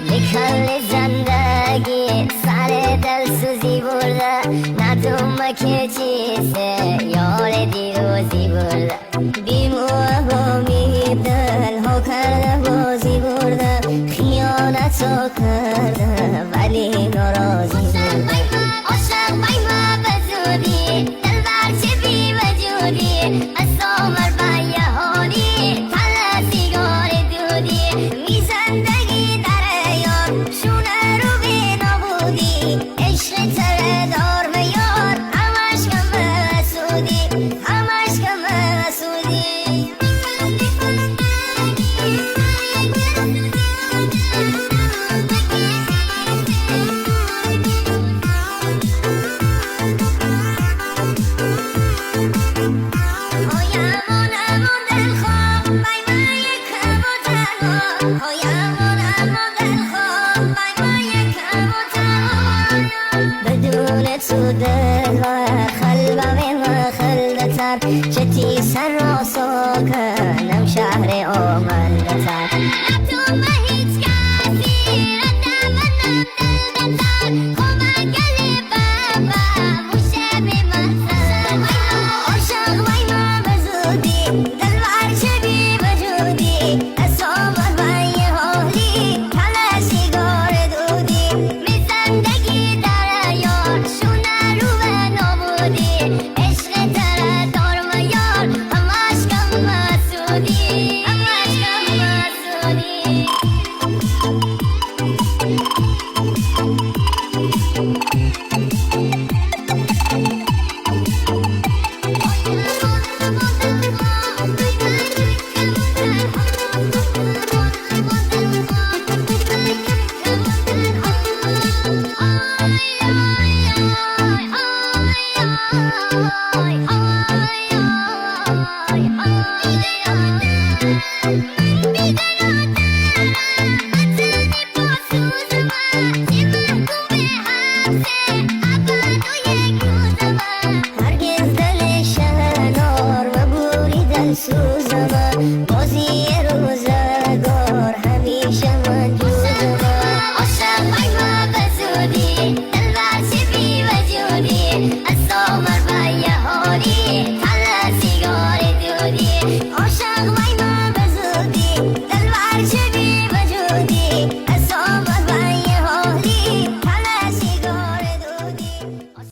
میخوای زندگی سر دل سوزی برده ندوم که چیزه یار دیروزی برده بیموه و میدل ها کرده بازی برده خیانت ها کرده ولی ناراضی برده عاشق بیمه بزودی دل برچه بی وجودی اصامر بیه حالی تل سیگار دودی می زندگی شونه رو بی نبودی عشق تره دار به یار همش کم مسودی همش کم مسودی تو دل خلبم خلدتر چتی سر را ساکنم شهر آمندتر تو به هیچ کسی ردم منم دل بتر خوبه گلی بابا موشه بی محضر عاشق بیمه بزودی دل برچه بی وجودی اصامر بی حالی تل سیگار دودی می زندگی در یار شونه رو به نابودی عشق تره دار و یار همش کم مسودی همش کم مسودی هرگز دل شنار و بوری دل سوزم بازی